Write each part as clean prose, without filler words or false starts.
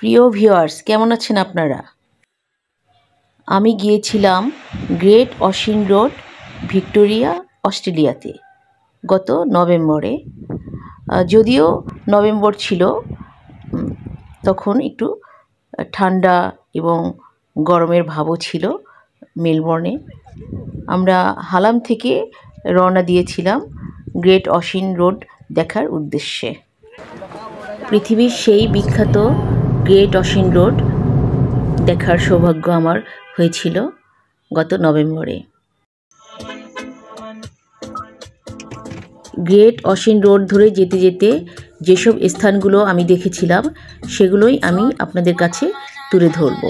প্রিয় ভিউয়ার্স, কেমন আছেন আপনারা? আমি গিয়েছিলাম গ্রেট অসিন রোড, ভিক্টোরিয়া, অস্ট্রেলিয়াতে গত নভেম্বরে। যদিও নভেম্বর ছিল, তখন একটু ঠান্ডা এবং গরমের ভাবও ছিল মেলবোর্নে। আমরা হালাম থেকে রওনা দিয়েছিলাম গ্রেট অসিন রোড দেখার উদ্দেশ্যে। পৃথিবীর সেই বিখ্যাত গ্রেট অসিন রোড দেখার সৌভাগ্য আমার হয়েছিল গত নভেম্বরে। গ্রেট অসিন রোড ধরে যেতে যেতে যেসব স্থানগুলো আমি দেখেছিলাম সেগুলোই আমি আপনাদের কাছে তুলে ধরব।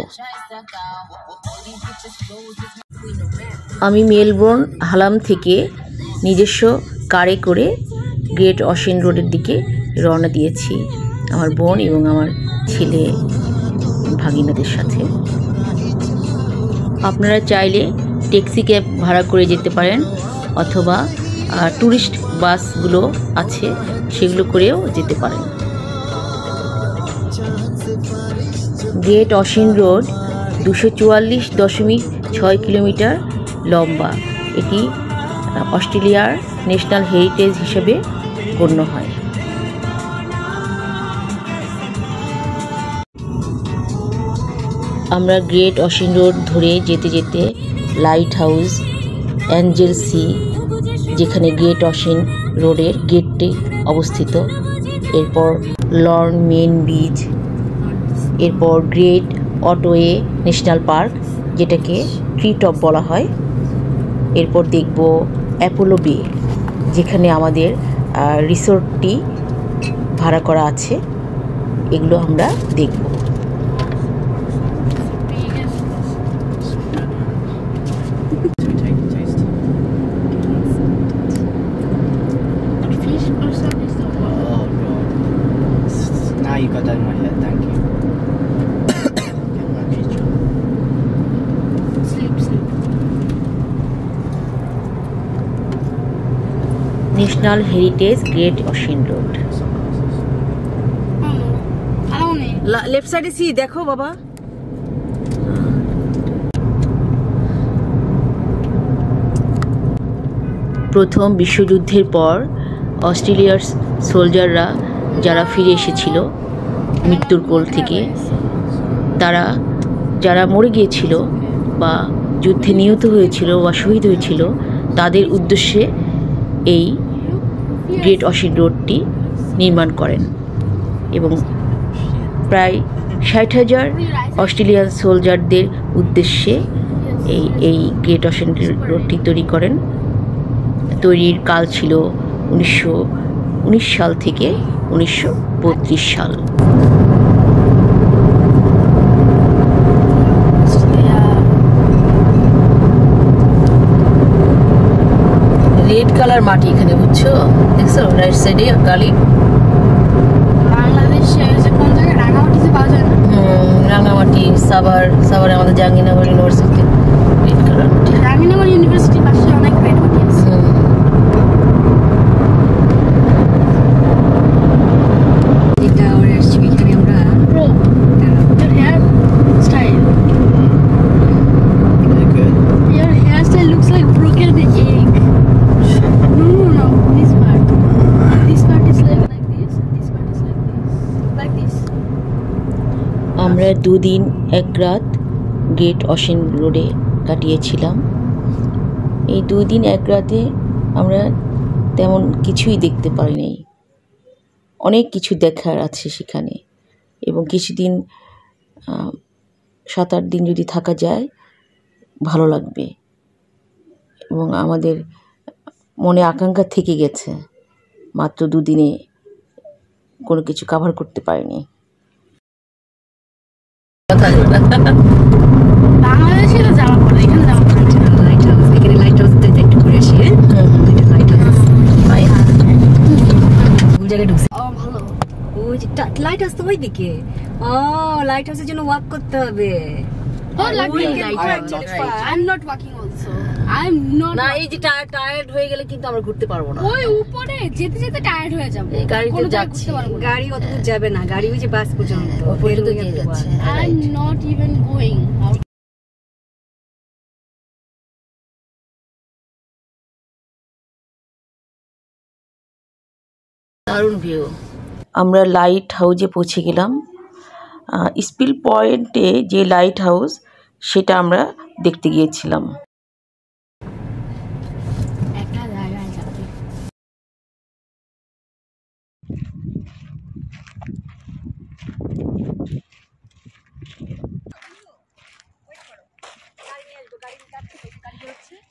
আমি মেলবোর্ন হালাম থেকে নিজস্ব কারে করে গ্রেট অসিন রোডের দিকে রওনা দিয়েছি আমার বোন এবং আমার ছেলে ভাগিনাদের সাথে। আপনারা চাইলে ট্যাক্সি ক্যাব ভাড়া করে যেতে পারেন, অথবা ট্যুরিস্ট বাসগুলো আছে সেগুলো করেও যেতে পারেন। গ্রেট অসিন রোড 244.6 কিলোমিটার লম্বা। এটি অস্ট্রেলিয়ার ন্যাশনাল হেরিটেজ হিসেবে গণ্য হয়। আমরা গ্রেট অসিন রোড ধরে যেতে যেতে লাইট হাউস, অ্যাঞ্জেল সি, যেখানে গ্রেট অসিন রোডের গেটটি অবস্থিত, এরপর লর্ন মেন বিচ, এরপর গ্রেট অটোয়ে ন্যাশনাল পার্ক, যেটাকে ট্রি টপ বলা হয়, এরপর দেখব অ্যাপোলো বে, যেখানে আমাদের রিসোর্টটি ভাড়া করা আছে। এগুলো আমরা দেখব। You got that in my head, thank you. Sleep. National heritage great ocean road. Left সাইডে সি দেখো বাবা। প্রথম বিশ্বযুদ্ধের পর অস্ট্রেলিয়ার সোলজাররা যারা ফিরে এসেছিল মৃত্যুর কোল থেকে, তারা যারা মরে গিয়েছিল বা যুদ্ধে নিহত হয়েছিল বা শহীদ হয়েছিল, তাদের উদ্দেশ্যে এই গ্রেট অসিন রোডটি নির্মাণ করেন এবং প্রায় 60,000 অস্ট্রেলিয়ান সোলজারদের উদ্দেশ্যে এই গ্রেট অসিন রোডটি তৈরি করেন। তৈরির কাল ছিল 1919 সাল থেকে 1932 সাল। রেড কালার মাটি এখানে, বুঝছো? দেখছো রাইট সাইডে গালি। বাংলাদেশে কোন জায়গায় রাঙামাটিতে পাওয়া যায় না? রাঙামাটি, সাভারে আমাদের জাহাঙ্গীরনগর ইউনিভার্সিটি রেড কালার মাটি। জাহাঙ্গীরনগর ইউনিভার্সিটির পাশে অনেক রেড মাটি আছে। আমরা 2 দিন 1 রাত গ্রেট অসিন রোডে কাটিয়েছিলাম। এই 2 দিন 1 রাতে আমরা তেমন কিছুই দেখতে পারিনি। অনেক কিছু দেখার আছে সেখানে, এবং কিছুদিন 7-8 দিন যদি থাকা যায় ভালো লাগবে। এবং আমাদের মনে আকাঙ্ক্ষা থেকে গেছে, মাত্র 2 দিনে কোনো কিছু কভার করতে পারিনি। বাংলাদেশে যাওয়া পড়ে, এখানে যাওয়া পড়ে লাইট হাউস, এখানে লাইট হাউস একটু ঘুরে আসি। দুইটা লাইট হাউস ওই জায়গায় ঢুকছে। ভালো, ওই যে লাইট হাউস তো ওইদিকে। লাইট হাউসের জন্য ওয়াক করতে হবে। I'm not walking also. I am not না এই যে টায়ার্ড হয়ে গেলে কিন্তু আমরা ঘুরতে পারবো না। ওই উপরে যেতে যেতে টায়ার্ড হয়ে যাব। এই গাড়িতে যাচ্ছি, গাড়ি অত দূর যাবে না, গাড়ি ওই যে বাস পর্যন্ত পর্যন্ত দিয়ে যাচ্ছে। I am not even going. দারুণ ভিউ। আমরা লাইট হাউসে পৌঁছে গেলাম। স্পিল পয়েন্টে যে লাইট হাউস সেটা আমরা দেখতে গিয়েছিলাম। একটা জায়গায় যাবে।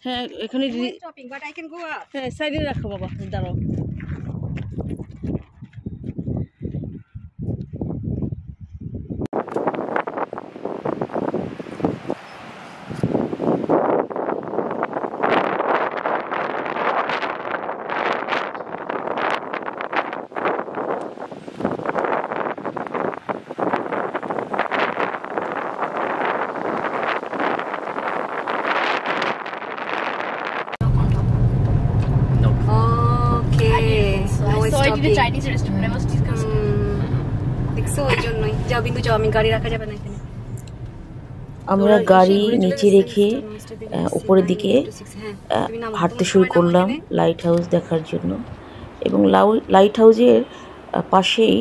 হ্যাঁ এখানে stopping but I can go up. হ্যাঁ সাইডে রাখো বাবা, দাঁড়াও। চাইনিজ রেস্টুরেন্ট দেখছো, ওই জন্যই যাও বিন্দু যাও, আমি গাড়ি রাখা যাবে না এখানে। আমরা গাড়ি নিচে রেখে উপরের দিকে হাঁটতে শুরু করলাম লাইট হাউস দেখার জন্য। এবং লাইট হাউসের পাশেই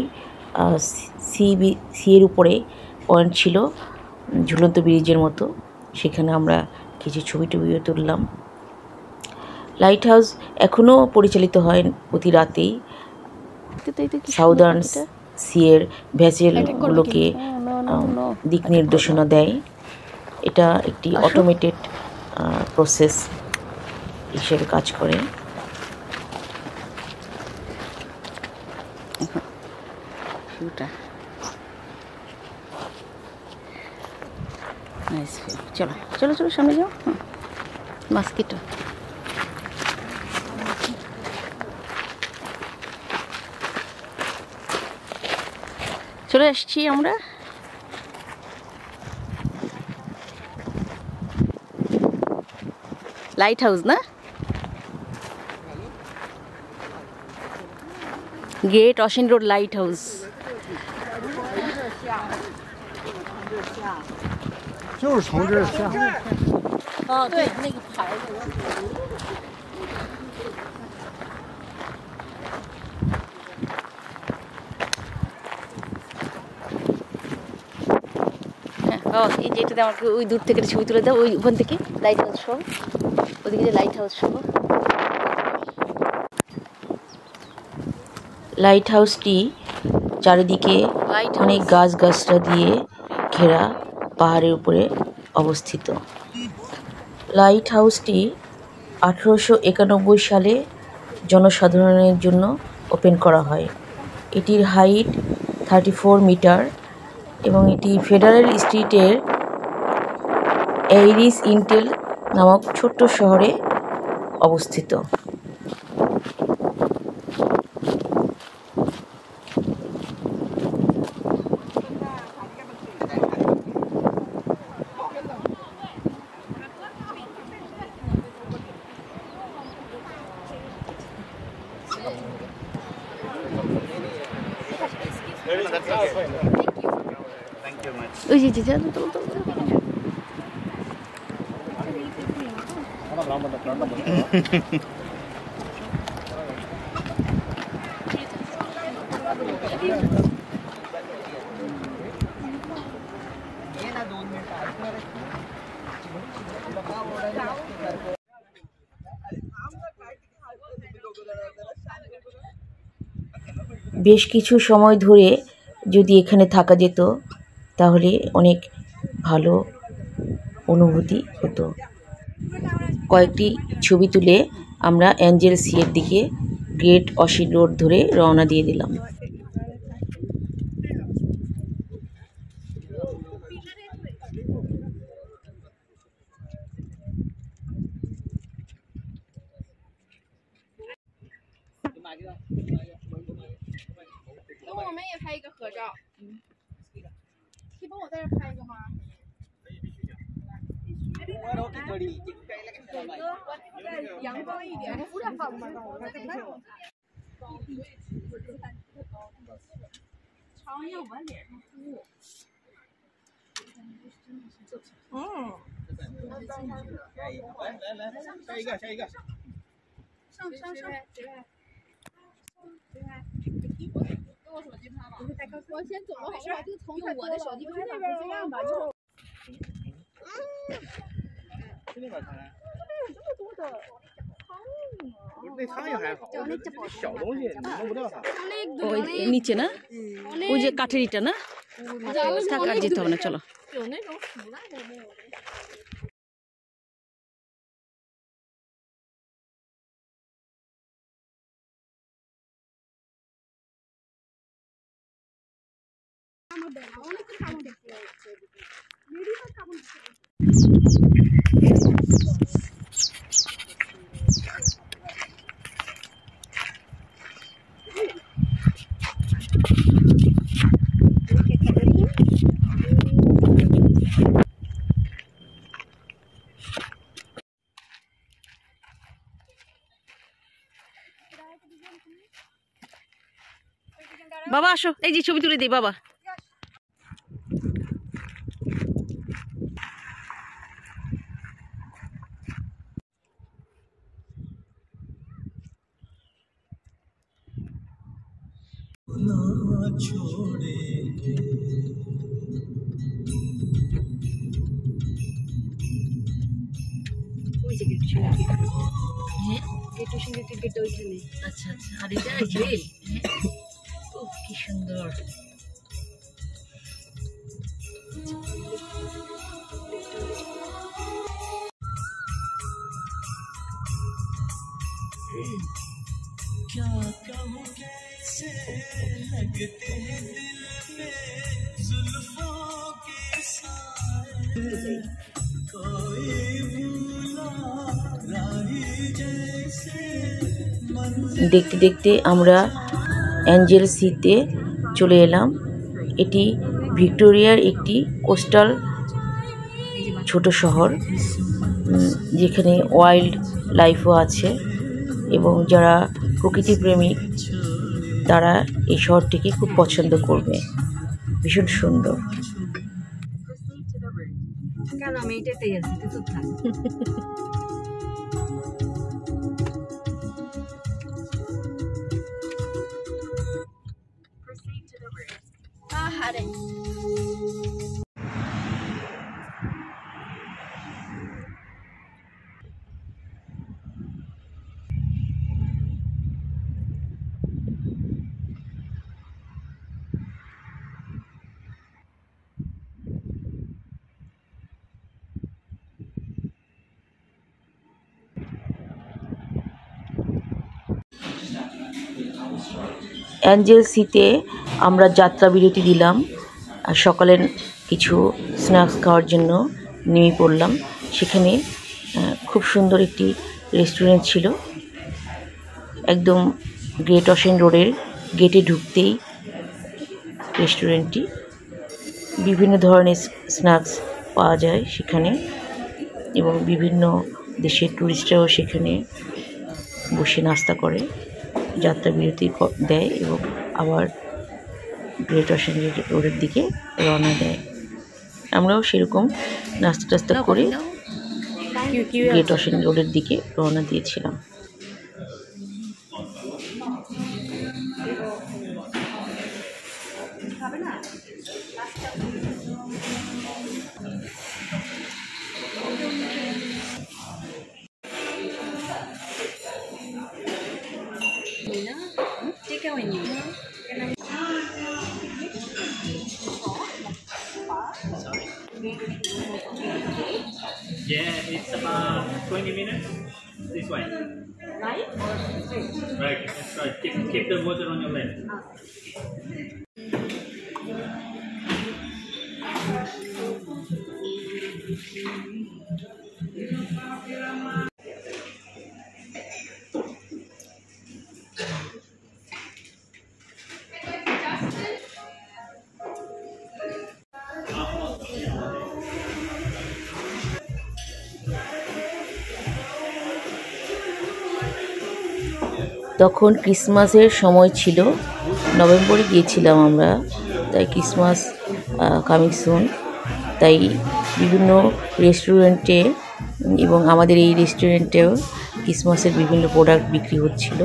সি এর উপরে পয়েন্ট ছিল, ঝুলন্ত ব্রিজের মতো। সেখানে আমরা কিছু ছবি টবিও তুললাম। লাইট হাউস এখনও পরিচালিত হয় প্রতি রাতেই। সাউদার্ন সি এর ভেসেলগুলোকে দিক নির্দেশনা দেয়। এটা একটি অটোমেটেড প্রসেস হিসেবে কাজ করে। চলো চলো চলো সামনে যাও। মাস্কিটো চলে আসছি আমরা। লাইট হাউস না, গেট অসিন রোড লাইট হাউস। এই যে এটাতে আমাকে ওই দূর থেকে ছবি তুলে দাও, ওই ওখান থেকে লাইট হাউস সহ, ওদিকে যে লাইট হাউস সহ। লাইট হাউসটি চারিদিকে অনেক গাছগাছরা দিয়ে ঘেরা পাহাড়ের উপরে অবস্থিত। লাইট হাউসটি 1891 সালে জনসাধারণের জন্য ওপেন করা হয়। এটির হাইট 34 মিটার এবং এটি ফেডারেল স্ট্রিটের এইরিস ইন্টেল নামক ছোট্ট শহরে অবস্থিত। ওই যে বেশ কিছু সময় ধরে যদি এখানে থাকা যেত তাহলে অনেক ভালো অনুভূতি হতো। কয়েকটি ছবি তুলে আমরা অ্যাঞ্জেল সি এর দিকে গ্রেট অসিন রোড ধরে রওনা দিয়ে দিলাম। 阳光一点，不是放吗？长要碗脸上敷。嗯。来，下一个。上。跟我手机拍吧。我先走了，好不好？就从我的手机拍那边这样吧，就是。是那边看。这么多的苍蝇啊！那苍蝇还好，小东西你弄不掉它。ওই নিচে না ওই যে কাঠের ইটা না থাক আর যেতে হবে না চলো 有那种腐烂的没有？ বাবা আসো এই যে ছবি তুলে দিই বাবা আচ্ছা আচ্ছা আর এটা কি সুন্দর क्या कहूँ कैसे लगते हैं दिल में जुल्फों के साए कोई भूला राही जैसे দেখতে দেখতে আমরা অ্যাঞ্জেল সিতে চলে এলাম এটি ভিক্টোরিয়ার একটি কোস্টাল ছোট শহর যেখানে ওয়াইল্ড লাইফও আছে এবং যারা প্রকৃতি প্রেমিক তারা এই শহরটিকে খুব পছন্দ করবে ভীষণ সুন্দর কেন আমি এটাতেই আছি তুই চুপ থাক আহারে অ্যাঞ্জেল সিতে আমরা যাত্রা বিরতি দিলাম আর সকালের কিছু স্ন্যাক্স খাওয়ার জন্য নেমে পড়লাম সেখানে খুব সুন্দর একটি রেস্টুরেন্ট ছিল একদম গ্রেট অশেন রোডের গেটে ঢুকতেই রেস্টুরেন্টটি বিভিন্ন ধরনের স্ন্যাক্স পাওয়া যায় সেখানে এবং বিভিন্ন দেশের টুরিস্টরাও সেখানে বসে নাস্তা করে যাত্রা বিরতি দেয় এবং আবার গ্রেট অশেন রোডের দিকে রওনা দেয় আমরাও সেরকম নাস্তা টাস্তা করে গ্রেট অশেন রোডের দিকে রওনা দিয়েছিলাম Yeah, it's about 20 minutes this way. Right or straight? Right, that's right. Keep the water on your left. তখন ক্রিসমাসের সময় ছিল, নভেম্বরে গিয়েছিলাম আমরা, তাই ক্রিসমাস কামিং সুন, তাই বিভিন্ন রেস্টুরেন্টে এবং আমাদের এই রেস্টুরেন্টেও ক্রিসমাসের বিভিন্ন প্রোডাক্ট বিক্রি হচ্ছিল।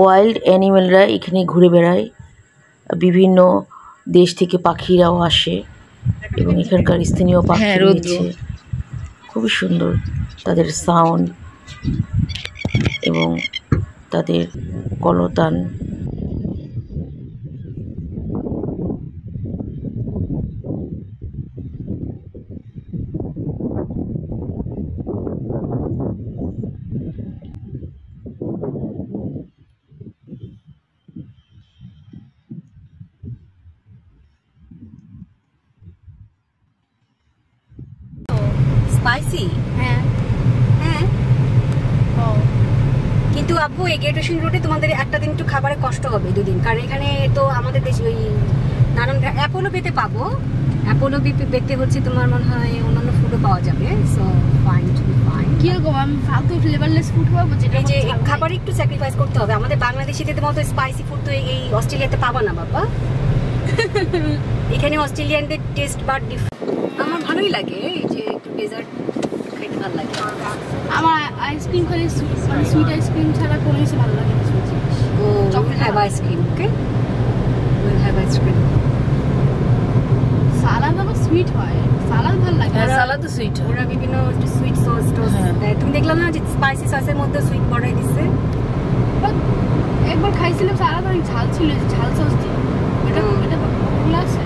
ওয়াইল্ড অ্যানিমেলরা এখানে ঘুরে বেড়ায়, বিভিন্ন দেশ থেকে পাখিরাও আসে এবং এখানকার স্থানীয় পাখি রয়েছে, খুবই সুন্দর তাদের সাউন্ড এবং তাদের কলতান। স্পাইসি হ্যাঁ হ্যাঁ কিন্তু আপু এই গেট ওয়াশিং রোডে তোমাদের একটা দিন একটু খাবারে কষ্ট হবে, দুদিন, কারণ এখানে তো আমাদের দেশে ওই নানান অ্যাপোলো বেতে পাবো, অ্যাপোলো বেতে হচ্ছে তোমার মনে হয় অন্যান্য ফুডও পাওয়া যাবে। So fine to be fine. কিরকম আমি ফালতু ফ্লেভারলেস ফুড পাবো, যেটা এই যে খাবারে একটু স্যাক্রিফাইস করতে হবে। আমাদের বাংলাদেশিদের মতো স্পাইসি ফুড তো এই অস্ট্রেলিয়াতে পাবা না বাবা। এখানে অস্ট্রেলিয়ানদের টেস্ট বাট আমার ভালোই লাগে, এই যে একটু ডেজার্ট খাইতে ভালো লাগে। আমার আইসক্রিম খালি মানে সুইট আইসক্রিম ছাড়া কোনো কিছু ভালো লাগে না। ও will have ice cream, okay will have ice cream. Salad আবার সুইট হয়, সালাদ ভালো লাগে। সালাদ তো সুইট, ওরা বিভিন্ন সুইট সস টস দেয়। তুমি দেখলাম না যে স্পাইসি সসের মধ্যে সুইট বড়াই দিচ্ছে। একবার খাইছিলাম সালাদ, অনেক ঝাল ছিল, ঝাল সস দিয়ে। এটা ওগুলো আছে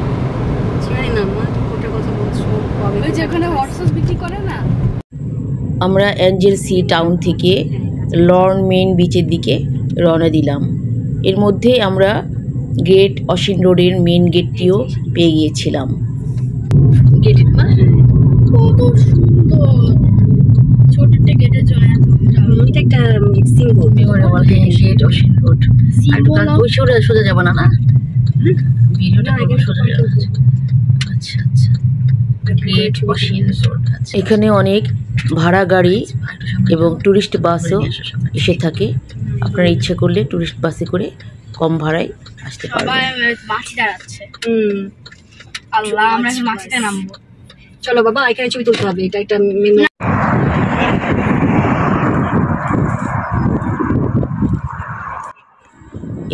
জানি না মা, তুমি কোটা কথা বলছো। ওই যেখানে হট সস বিক্রি করে না। আমরা অ্যাঞ্জেলসি টাউন থেকে লর্ন মেইন বিচের দিকে রওনা দিলাম। এর মধ্যে আমরা গ্রেট অশিন রোডের মেইন গেটটিও পেয়ে গিয়েছিলাম। গেটের না কত সুন্দর, ছোট একটা গেটে চলে এটা একটা সিম্বল গ্রেট অশিন রোড। ওই সোজা যাবো না, না ভিডিওটা সোজা যাবো। আচ্ছা আচ্ছা, গ্রেট অশিন রোড। এখানে অনেক ভাড়া গাড়ি এবং টুরিস্ট বাসও এসে থাকে। আপনারা ইচ্ছা করলে টুরিস্ট বাসে করে কম ভাড়ায় আসতে পারবেন। মাছি দাঁড়াচ্ছে। আল্লাহ, আমরা মাছিতে নামবো। চলো বাবা, এখানে ছবি তুলতে হবে, এটা একটা মেমো।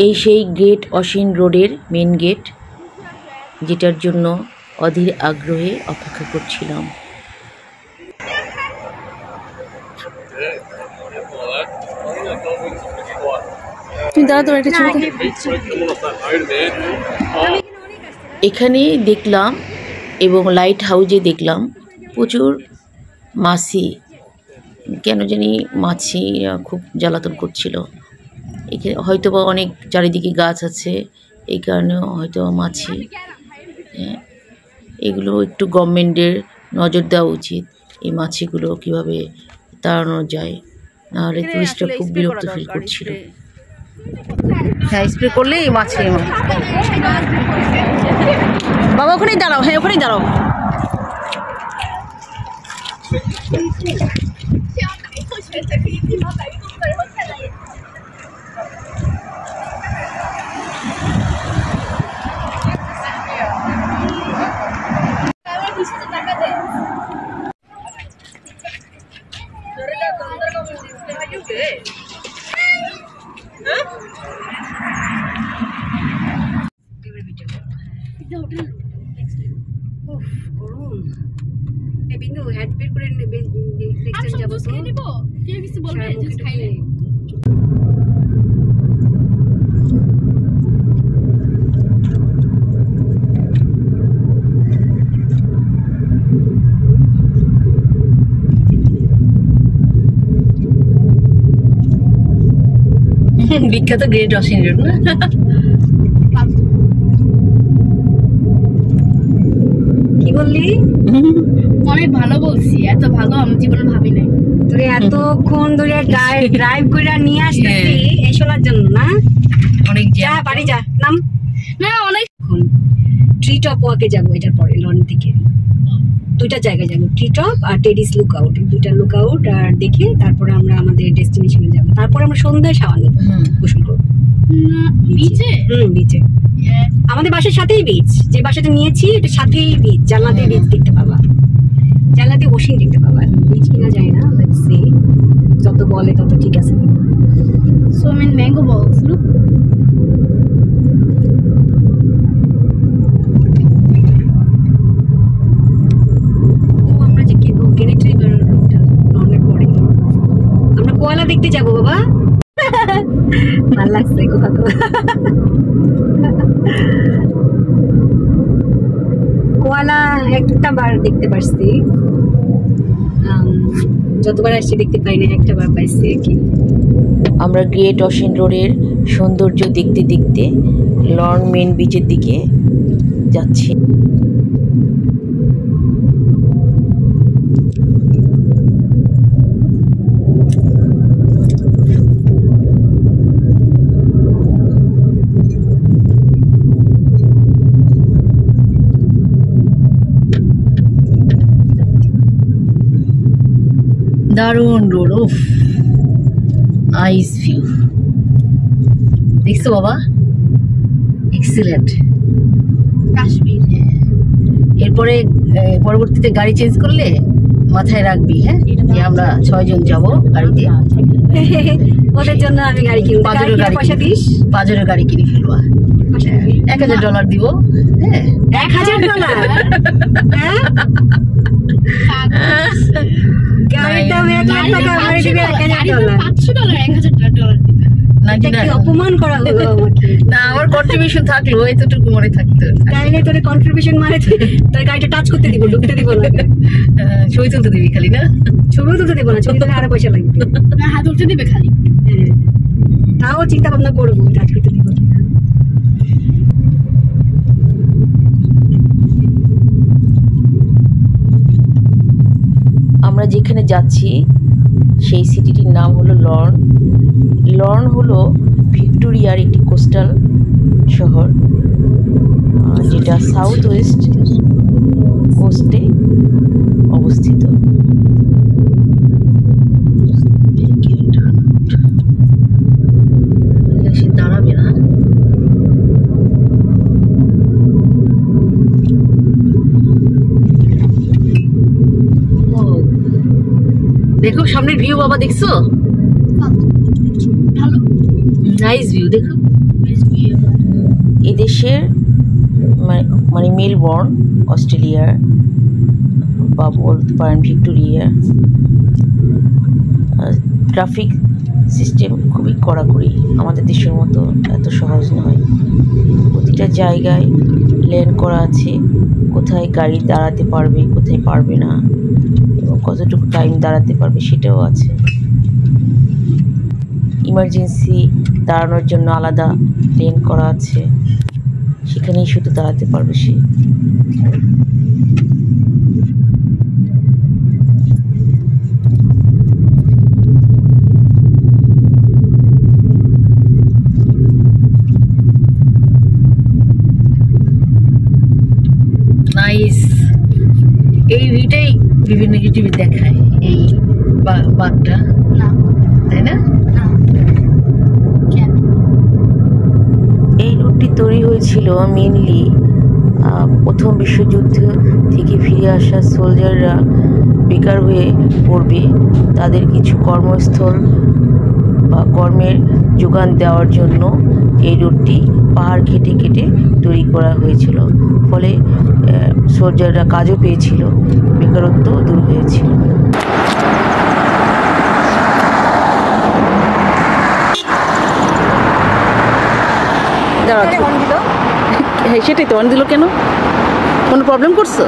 এই সেই গ্রেট অশিন রোডের মেন গেট, যেটার জন্য অধীর আগ্রহে অপেক্ষা করছিলাম। এখানে দেখলাম এবং লাইট হাউজে দেখলাম প্রচুর মাছি, কেন জানি মাছি খুব জ্বালাতন করছিল। এখানে হয়তো বা অনেক চারিদিকে গাছ আছে, এই কারণেও হয়তো মাছি। এগুলো একটু গভর্নমেন্টের নজর দেওয়া উচিত, এই মাছিগুলো কিভাবে তাড়ানো যায়, নাহলে টুরিস্টরা খুব বিরক্ত ফিল করছিল। হ্যাঁ, স্প্রে করলেই মাছি। বাবা ওখানেই দাঁড়াও, হ্যাঁ ওখানেই দাঁড়াও। বিন্দু হ্যাড বের করে নেক্সট টাইম যাবো তো নিব, কেউ কিছু বলবে জাস্ট খাইলে। বিখ্যাত গ্রেট অশিন রোড না? কি বললি? অনেক ভালো বলছি, এত ভালো আমি জীবনে ভাবি নাই। তোরে এতক্ষণ ধরে ড্রাইভ করে নিয়ে আসতেছি এই শোনার জন্য না? অনেক যা বাড়ি যা, নাম। না অনেক ট্রি টপ ওয়াকে যাবো এটার পরে, লন থেকে দুইটা জায়গায় যাবো, ট্রি টপ আর টেরিস লুক আউট, দুইটা লুক আউট আর দেখে তারপরে আমরা আমাদের ডেস্টিনেশনে যাবো। তারপরে আমরা সন্ধ্যায় শাওয়ার নেবো, গোসল করবো বিচে। বিচে আমাদের বাসার সাথেই বিচ, যে বাসাটা নিয়েছি এটা সাথেই বিচ, জানলাতে বিচ দেখতে পাবা, জানলাতে ওশিন দেখতে পাবা। বিচ কিনা যায় না, লেটস সি, যত বলে তত ঠিক আছে। So many mango balls, look. আমরা যে কেনেট্রি লনের পরে আমরা কোয়ালা দেখতে যাবো বাবা। ভালো লাগছে কথা তো। কোয়ালা একটা বার দেখতে পারছি, যতবার আসছি দেখতে পাই না, একটা বার পাইছি আর কি। আমরা গ্রেট অশিন রোডের সৌন্দর্য দেখতে দেখতে লর্ন মেন বিচের দিকে যাচ্ছি। দারুণ রোড, উফ নাইস ভিউ। দেখছো বাবা, এক্সিলেন্ট। কাশ্মীর। এরপরে পরবর্তীতে গাড়ি চেঞ্জ করলে মাথায় রাখবি, হ্যাঁ, যে আমরা 6 জন যাব গাড়িতে। ওদের জন্য আমি গাড়ি কিনবো, পয়সা দিস, পাজরের গাড়ি কিনে ফেলবা। $1000 দিব, হ্যাঁ। $1000? হ্যাঁ, গাড়ির দাম 1,00,000 টাকা, আমার দিবে $1000। $500 $1000 অপমান করা হলো আমাকে। না, আমার কন্ট্রিবিউশন থাকলো, এতটুকু মনে থাকতো। তাইলে তোর কন্ট্রিবিউশন মানে তোর গাড়িটা টাচ করতে দিব, ঢুকতে দিব না। ছবি তুলতে দিবি খালি, না ছবিও তুলতে দিব না, ছবি তুললে আরো পয়সা লাগবে। না, হাত উঠতে দিবে খালি। হ্যাঁ, তাও চিন্তা ভাবনা করবো টাচ করতে দিব কিনা। আমরা যেখানে যাচ্ছি সেই সিটিটির নাম হলো লর্ন। লর্ন হলো ভিক্টোরিয়ার একটি কোস্টাল শহর, যেটা সাউথ ওয়েস্ট কোস্টে অবস্থিত। দাঁড়াবে না, দেখো সামনের ভিউ বাবা, দেখছো? ভালো নাইস ভিউ, দেখো। এদেশের মানে মেলবোর্ন, অস্ট্রেলিয়ার, বা বলতে পারেন ভিক্টোরিয়ার ট্রাফিক সিস্টেম খুবই কড়াকড়ি, আমাদের দেশের মতো এত সহজ নয়। প্রতিটা জায়গায় লেন করা আছে, কোথায় গাড়ি দাঁড়াতে পারবে, কোথায় পারবে না, এবং কতটুকু টাইম দাঁড়াতে পারবে সেটাও আছে। ইমার্জেন্সি দাঁড়ানোর জন্য আলাদা লেন করা আছে, সেখানেই শুধু দাঁড়াতে পারবে সে। নাইস, এই ভিউটাই বিভিন্ন ইউটিউবে দেখায়, এই বাঘটা, তাই না? এই রুটটি তৈরি হয়েছিল মেনলি প্রথম বিশ্বযুদ্ধ থেকে ফিরে আসা সোলজাররা বেকার হয়ে পড়বে, তাদের কিছু কর্মস্থল বা কর্মের যোগান দেওয়ার জন্য এই রুটটি পাহাড় কেটে কেটে তৈরি করা হয়েছিল। ফলে সোলজাররা কাজও পেয়েছিল, বেকারত্ব দূর হয়েছিল। হ্যাঁ, সেটাই তো, অন দিল কেন? কোনো প্রবলেম করছো?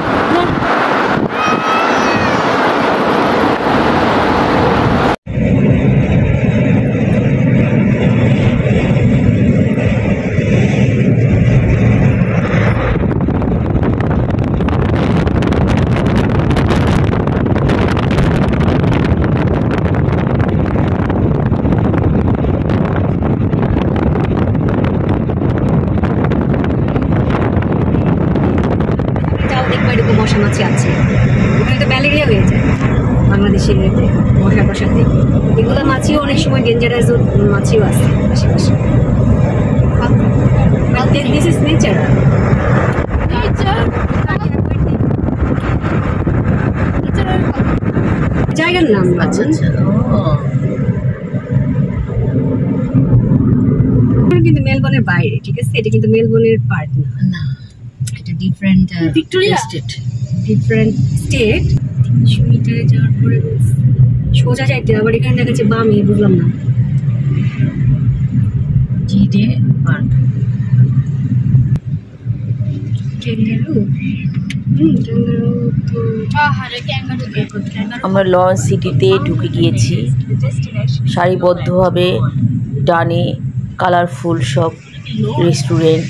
মাছি আছে, ওখানে তো ম্যালেরিয়া হয়ে যায় বাংলাদেশের মশা টশাতে। এগুলো মাছিও অনেক সময় ডেঞ্জারাস মাছিও আছে আশেপাশে। This is nature. জায়গার নাম। আচ্ছা আচ্ছা। কিন্তু মেলবোর্নের বাইরে, ঠিক আছে, এটা কিন্তু মেলবোর্নের পার্ট না, না এটা different Victoria state. Different state. 300 মিটারে যাওয়ার পরে সোজা যাইতে, আবার এখানে দেখাচ্ছে বামে, বুঝলাম না। জিডে পার্ক। ক্যাঙ্গারু, ক্যাঙ্গারু তো আমরা লঞ্চ সিটিতে ঢুকে গিয়েছি। সারিবদ্ধভাবে ডানে কালারফুল সব রেস্টুরেন্ট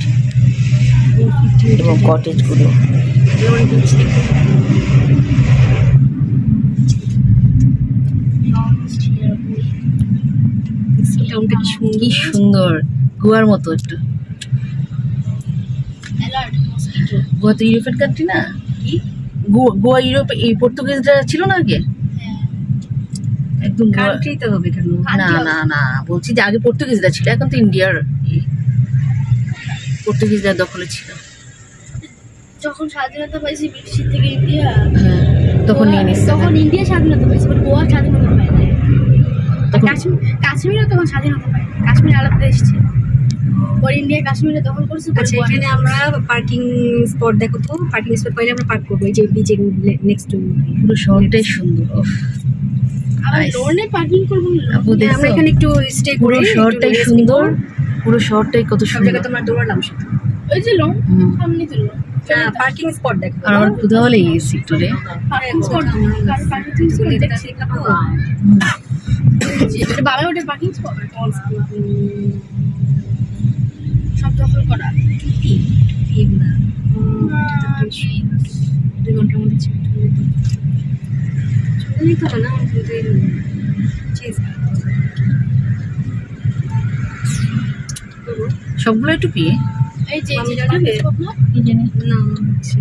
এবং কটেজগুলো। কি সুন্দর, গোয়ার মতো একটু। গোয়া তো ইউরোপের কান্ট্রি না? গোয়া ইউরোপে, এই পর্তুগিজরা ছিল না আগে? একদম কান্ট্রি তো হবে কেন? না না না, বলছি যে আগে পর্তুগিজরা ছিল, এখন তো ইন্ডিয়ার পর্তুগিজরা দখলে ছিল। যখন স্বাধীনতা পাইছে ব্রিটিশ থেকে ইন্ডিয়া, হ্যাঁ তখন নিয়ে নিচ্ছে। তখন ইন্ডিয়া স্বাধীনতা পাইছে, বাট গোয়া স্বাধীনতা পায় না। কাশ্মীরও তখন স্বাধীনতা পায়, কাশ্মীর আলাদা দেশ ছিল। পরে ইন্ডিয়া কাশ্মীরে দখল করছে। আচ্ছা, এখানে আমরা পার্কিং স্পট, দেখো তো পার্কিং স্পট পাইলে আমরা পার্ক করবো। এই যে বিচের নেক্সট টু। পুরো শহরটাই সুন্দর। আমরা লোনে পার্কিং করবো না। আমরা এখানে একটু স্টে পুরো করে শহরটাই সুন্দর, পুরো শহরটাই কত সব সুন্দর। জায়গায় তোমরা দৌড়ালাম শুধু। ওই যে লোন সামনে তো লোন। হ্যাঁ, পার্কিং স্পট দেখো। আর আমার ক্ষুধা হলে গেছি একটু রে। পার্কিং স্পট, পার্কিং স্পট দেখছি। এটা বাবা ওটা পার্কিং স্পট সব দখল করা। এগুলা 2 ঘন্টার মধ্যে চলে যেতে হবে না? সবগুলো একটু পিয়ে এই যে আমি পার্কিং যাবে? স্পট না, এই জানি। না হচ্ছে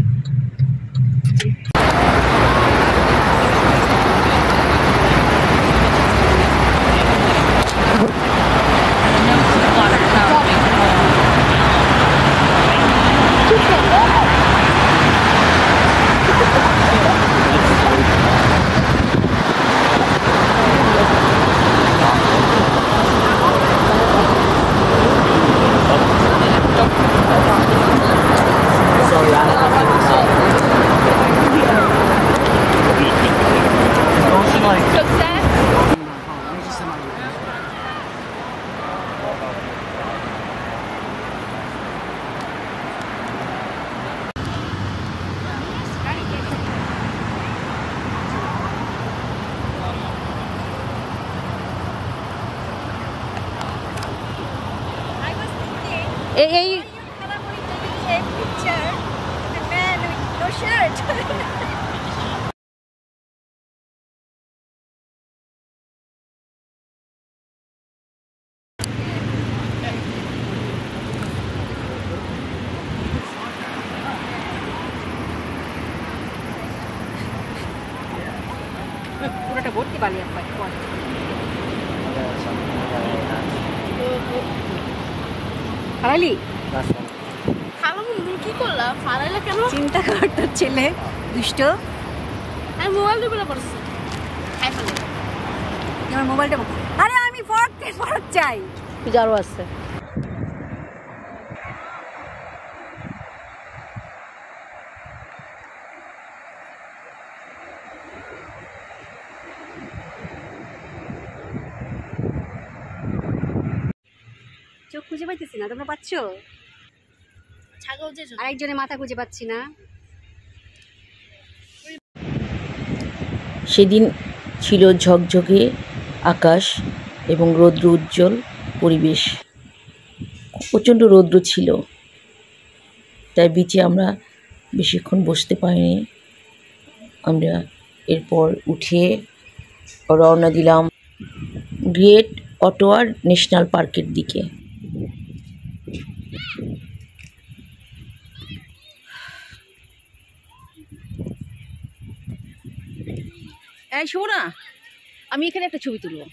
এই পুরোটা ভর্তি বালি একবার। হারালি খালাম কি করলা ফারাইলা কেন? চিন্তা কর, তোর ছেলে দুষ্ট। আমি মোবাইল দিয়ে পড়ছি, খাই ফেলে আমার মোবাইলটা। আরে আমি ফরক চাই। পূজারও আছে। চোখ খুঁজে পাইতেছি না, তোমরা পাচ্ছ? ছাগল যে আরেকজনের মাথা খুঁজে পাচ্ছি না। সেদিন ছিল ঝকঝকে আকাশ এবং রৌদ্র উজ্জ্বল পরিবেশ। প্রচণ্ড রৌদ্র ছিল, তাই বিচে আমরা বেশিক্ষণ বসতে পারিনি। আমরা এরপর উঠে রওনা দিলাম গ্রেট অটোয়া ন্যাশনাল পার্কের দিকে। এই শোনো না, আমি এখানে একটা ছবি তুলবো।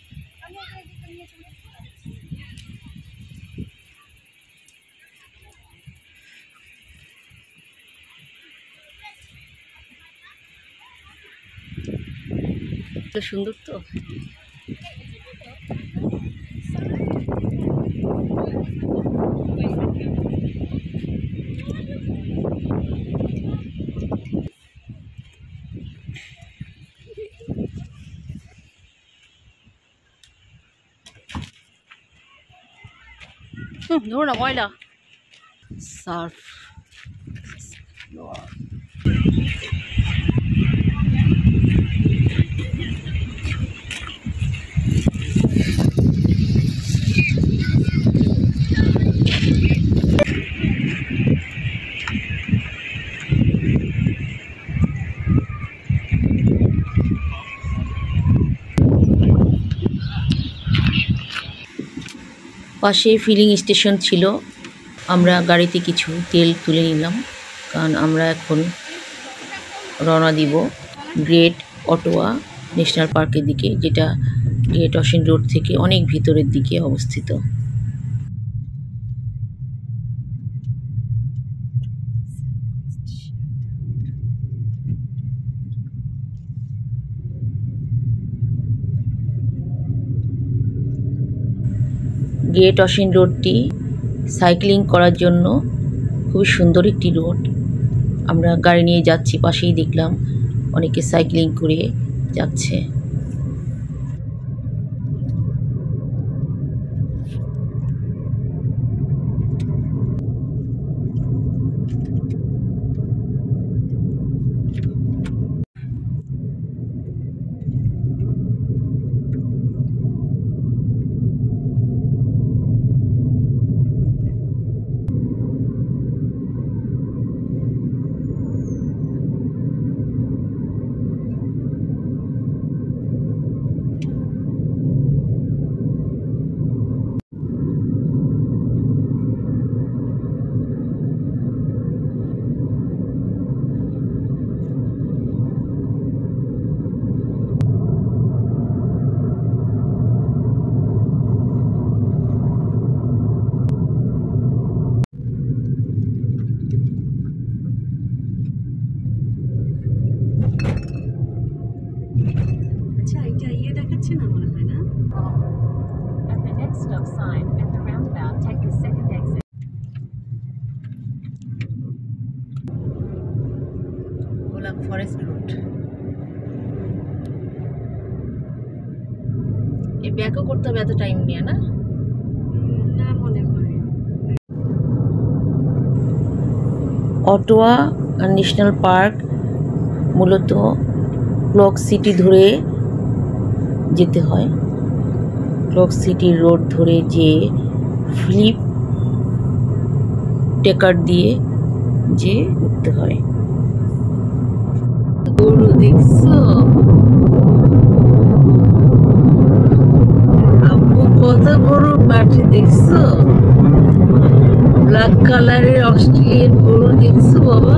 সুন্দর তো। ধরো না, ময়লা। সার্ফ পাশে ফিলিং স্টেশন ছিল। আমরা গাড়িতে কিছু তেল তুলে নিলাম, কারণ আমরা এখন রওনা দিব গ্রেট অটোয়া ন্যাশনাল পার্কের দিকে, যেটা গ্রেট অশিন রোড থেকে অনেক ভিতরের দিকে অবস্থিত। গ্রেট অশিন রোডটি সাইক্লিং করার জন্য খুবই সুন্দর একটি রোড। আমরা গাড়ি নিয়ে যাচ্ছি, পাশেই দেখলাম অনেকে সাইক্লিং করে যাচ্ছে। আচ্ছা, এটা ইয়ে দেখাচ্ছে না মনে হয় না? At the next stop sign at the roundabout, take the second exit. গোলাপ ফরেস্ট রোড। এই ব্যাকও করতে হবে, এত টাইম নিয়ে না? না মনে হয়। অটোয়া ন্যাশনাল পার্ক মূলত ক্লক সিটি ধরে যেতে হয়। ক্লক সিটি রোড ধরে যে ফ্লিপ টেকার দিয়ে যে উঠতে হয়। গরু দেখছো? আব্বু কত গরু মাঠে দেখছো? ব্ল্যাক কালারের অস্ট্রেলিয়ান গরু দেখছো বাবা?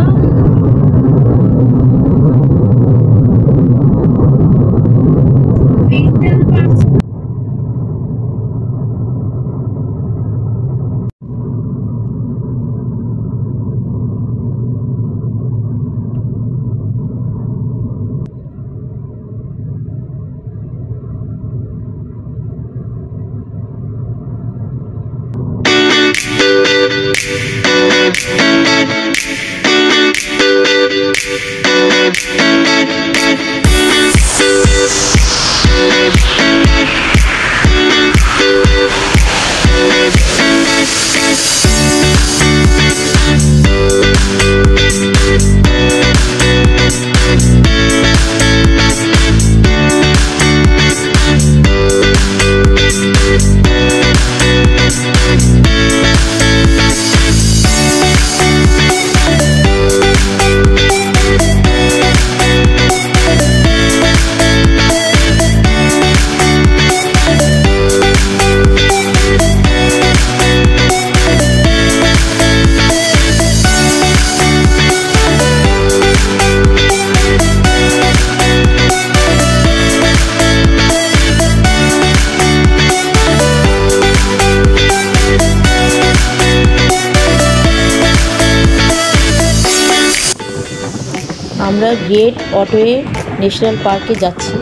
আমরা গ্রেট অটোয়ে ন্যাশনাল পার্কে যাচ্ছি,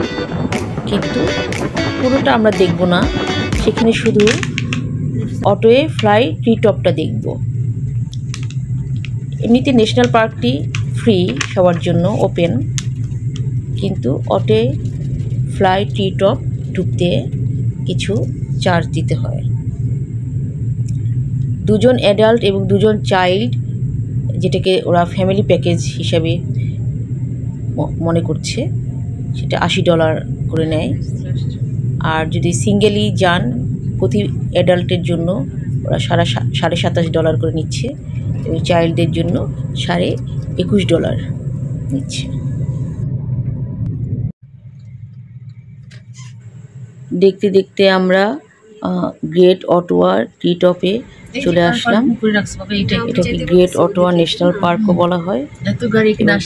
কিন্তু পুরোটা আমরা দেখব না, সেখানে শুধু অটোয়ে ফ্লাই ট্রি টপটা দেখব। এমনিতে ন্যাশনাল পার্কটি ফ্রি, সবার জন্য ওপেন, কিন্তু অটোয়ে ফ্লাই ট্রি টপ ঢুকতে কিছু চার্জ দিতে হয়। 2 জন অ্যাডাল্ট এবং 2 জন চাইল্ড, যেটাকে ওরা ফ্যামিলি প্যাকেজ হিসাবে মনে করছে, সেটা $80 করে নেয়। আর যদি সিঙ্গেলি যান প্রতি অ্যাডাল্টের জন্য ওরা $27.5 করে নিচ্ছে, এবং চাইল্ডদের জন্য $21.5 নিচ্ছে। দেখতে দেখতে আমরা গ্রেট অটোয়া ট্রি টপে চলে আসলাম। এটাকে গ্রেট অটোয়া ন্যাশনাল পার্কও বলা হয়,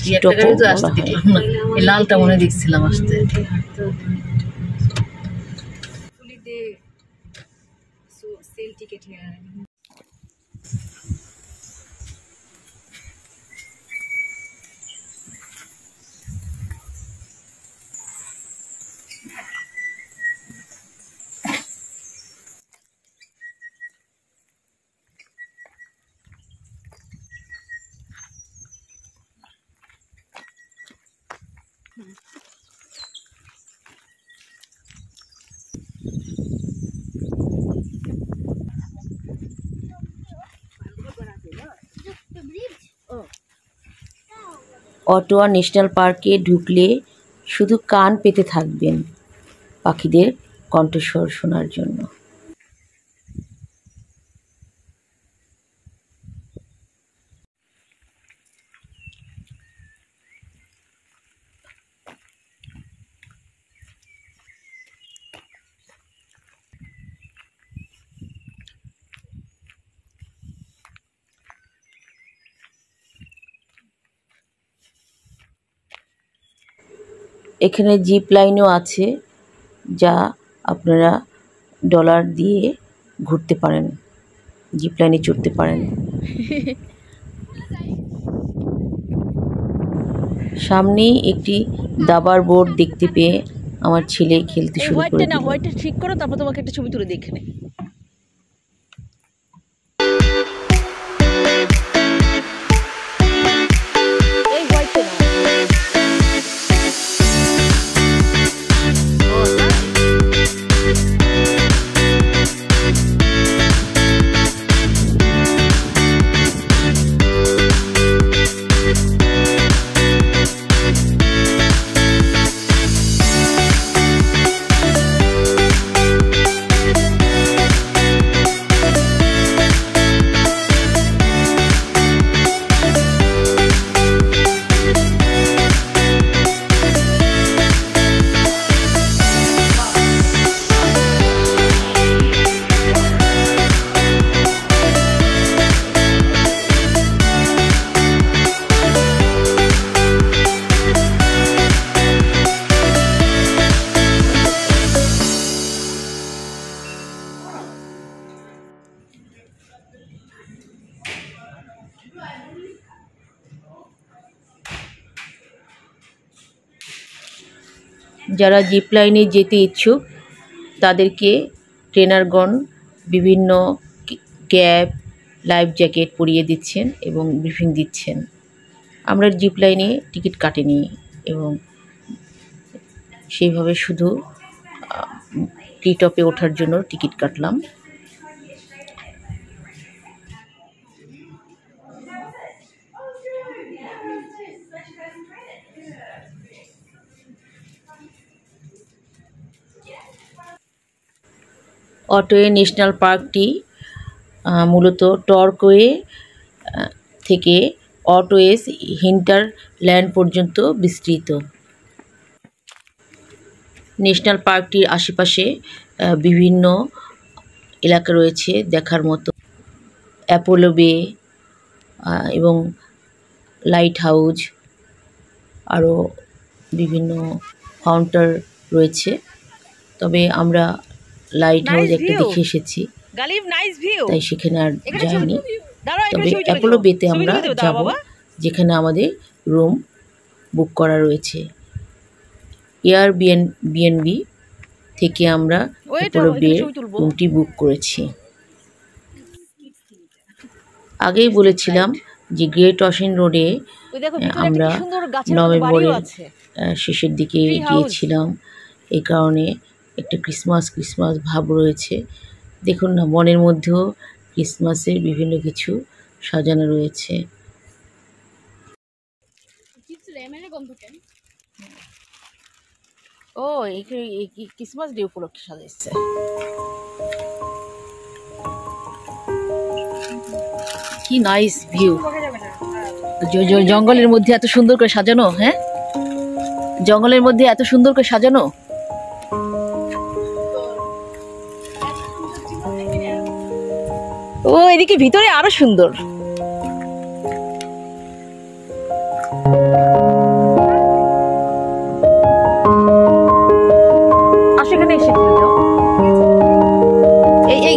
ট্রি টপও বলা হয়। লালটা মনে দেখছিলাম আসতে। অটোয়া ন্যাশনাল পার্কে ঢুকলে শুধু কান পেতে থাকবেন পাখিদের কণ্ঠস্বর শোনার জন্য। এখানে জিপ লাইনও আছে, যা আপনারা $1 দিয়ে ঘুরতে পারেন, জিপ লাইনে চড়তে পারেন। সামনেই একটি দাবার বোর্ড দেখতে পেয়ে আমার ছেলে খেলতে শুরু করে দিল। হোয়াইটটা ঠিক করো, তারপর তোমাকে একটা ছবি তুলে দেখে নে। যারা জিপ লাইনে যেতে ইচ্ছুক তাদেরকে ট্রেনারগণ বিভিন্ন ক্যাপ, লাইফ জ্যাকেট পরিয়ে দিচ্ছেন এবং ব্রিফিং দিচ্ছেন। আমরা জিপ লাইনে টিকিট কাটিনি এবং সেইভাবে শুধু ট্রি টপে ওঠার জন্য টিকিট কাটলাম। অটোয়ে ন্যাশনাল পার্কটি মূলত টরকওয়ে থেকে অটোয়েস হিন্টারল্যান্ড পর্যন্ত বিস্তৃত। ন্যাশনাল পার্কটির আশেপাশে বিভিন্ন এলাকা রয়েছে দেখার মতো, অ্যাপোলো বে এবং লাইট হাউস, আরও বিভিন্ন ফাউন্টার রয়েছে। তবে আমরা লাইট হাউস একটা দেখে এসেছি, তাই সেখানে আর যাইনি। তবে অ্যাপোলো বেতে আমরা যাব, যেখানে আমাদের রুম বুক করা রয়েছে। এয়ারবিএনবি থেকে আমরা অ্যাপোলো বে রুমটি বুক করেছি। আগেই বলেছিলাম যে গ্রেট অশিন রোডে আমরা নভেম্বরের শেষের দিকে গিয়েছিলাম, এই কারণে একটা ক্রিসমাস ভাব রয়েছে। দেখুন না, বনের মধ্যেও ক্রিসমাসের বিভিন্ন কিছু সাজানো রয়েছে। ও এই ক্রিসমাস ডে উপলক্ষে সাজাচ্ছে। কি নাইস ভিউ, জঙ্গলের মধ্যে এত সুন্দর করে সাজানো। হ্যাঁ, জঙ্গলের মধ্যে এত সুন্দর করে সাজানো। ও এদিকে ভিতরে আরো সুন্দর। সেখানে এসে এই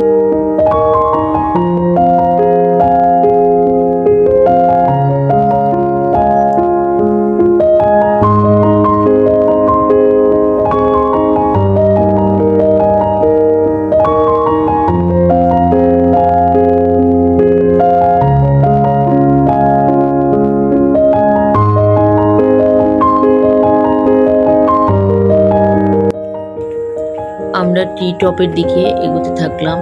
আমরা টি টপের দিকে এগোতে থাকলাম।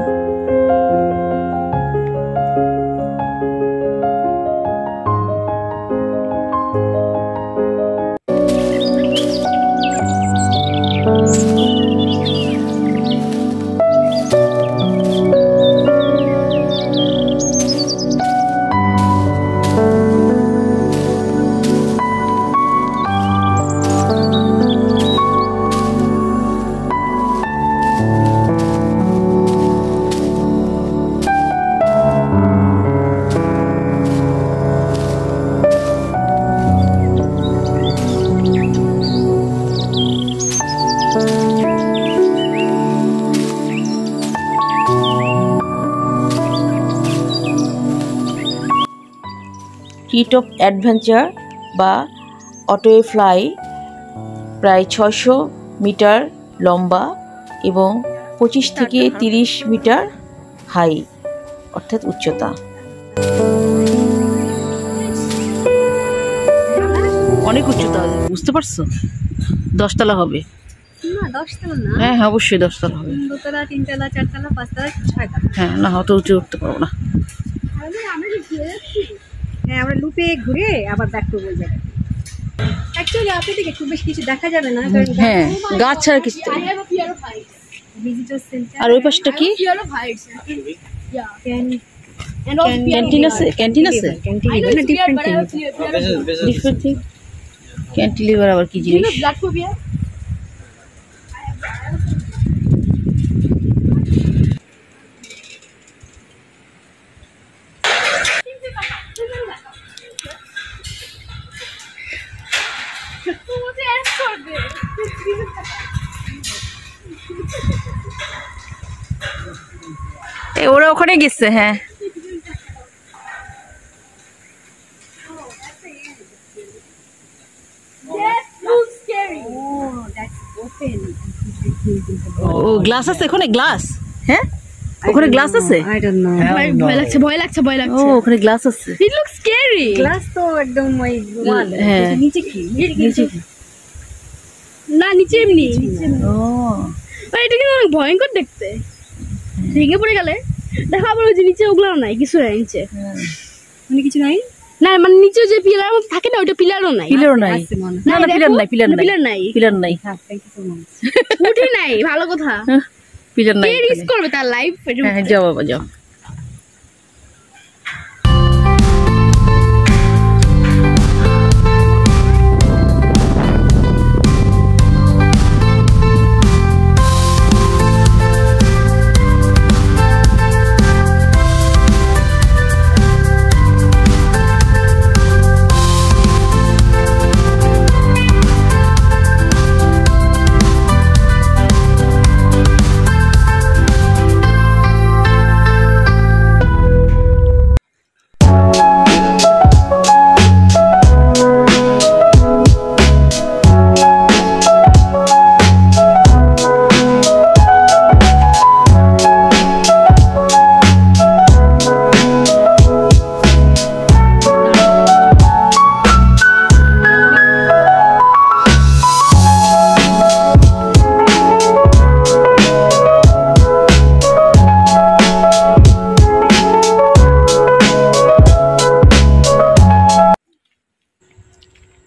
টি টপ অ্যাডভেঞ্চার বা অটোয়ে ফ্লাই প্রায় 600 মিটার লম্বা এবং 25 থেকে 30 মিটার হাই অর্থাৎ উচ্চতা। অনেক উচ্চতা, বুঝতে পারছো? 10 তলা হবে। না 10 তলা না। হ্যাঁ হ্যাঁ অবশ্যই 10 তলা হবে। 2 তলা 3 তলা 4 তলা 5 তলা 6 তলা। হ্যাঁ না, অত উঁচু উঠতে পারবো না। হ্যাঁ আমরা লুপে ঘুরে আবার ব্যাক করবো ওই জায়গায়। অ্যাকচুয়ালি আপনি থেকে খুব বেশি কিছু দেখা যাবে না, কারণ হ্যাঁ গাছ ছাড়া কিছু। Visitor centre. আর ওই পাশটা কি? ক্যান্টিন আছে? ক্যান্টিন আছে? ক্যান্টিলিভার না ডিফারেন্ট থিং। ক্যান্টিলিভার আবার কি জিনিস? ওরা ওখানে গেছে। হ্যাঁ ও গ্লাস আছে ওখানে, গ্লাস। হ্যাঁ ওখানে গ্লাস আছে। আই ডোন্ট নো, ভয় লাগছে ও ওখানে গ্লাস আছে। It looks scary. গ্লাস তো একদম ওই ওয়াল। হ্যাঁ নিচে কি? নিচে কি? না নিচে এমনি। ও ভাই এটা কিন্তু অনেক ভয়ঙ্কর দেখতে। ভেঙে পড়ে গেলে দেখো আবার ওই যে নিচে ওগুলো নাই, কিছু নাই নিচে। মানে কিছু নাই না, মানে নিচে যে পিলার থাকে না ওটা পিলারও নাই। পিলারও নাই। না না পিলার নাই, পিলার নাই, পিলার নাই। Thank you so much. উঠে নাই, ভালো কথা। পিলার নাই। কে রিস্ক করবে তার লাইফ? হ্যাঁ যাও বাবা যাও।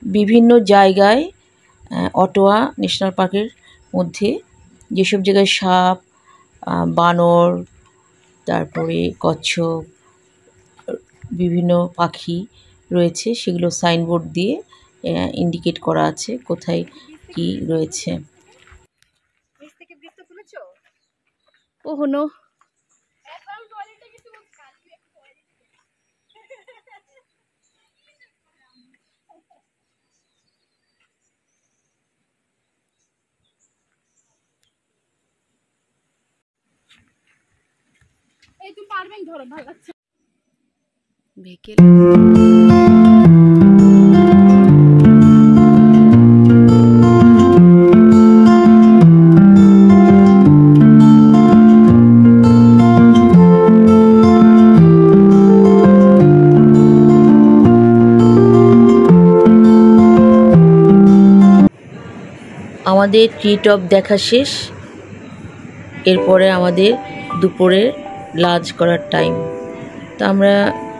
বিভিন্ন জায়গায় অটোয়া ন্যাশনাল পার্কের মধ্যে যেসব জায়গায় সাপ, বানর, তারপরে কচ্ছপ, বিভিন্ন পাখি রয়েছে সেগুলো সাইনবোর্ড দিয়ে ইন্ডিকেট করা আছে কোথায় কি রয়েছে। ওহ নো, এই তুমি পারবেন ধরো, ভালো লাগছে। ভেহিকেল আমাদের ট্রি টপ দেখা শেষ। এরপরে আমাদের দুপুরের লাঞ্চ করার টাইম। তো আমরা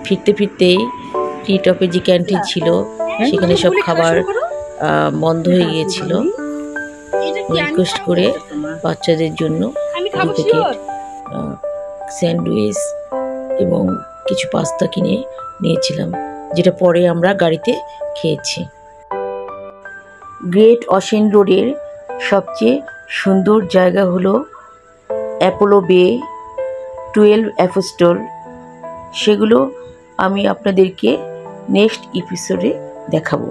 ফিরতে ফিরতেই ট্রি টপে যে ক্যান্টিন ছিল সেখানে সব খাবার বন্ধ হয়ে গিয়েছিল। রিকোয়েস্ট করে বাচ্চাদের জন্য 2 প্যাকেট স্যান্ডউইচ এবং কিছু পাস্তা কিনে নিয়েছিলাম, যেটা পরে আমরা গাড়িতে খেয়েছি। গ্রেট অশিন রোডের সবচেয়ে সুন্দর জায়গা হলো অ্যাপোলো বে, 12 অ্যাপোস্টল। সেগুলো আমি আপনাদেরকে নেক্সট এপিসোডে দেখাবো।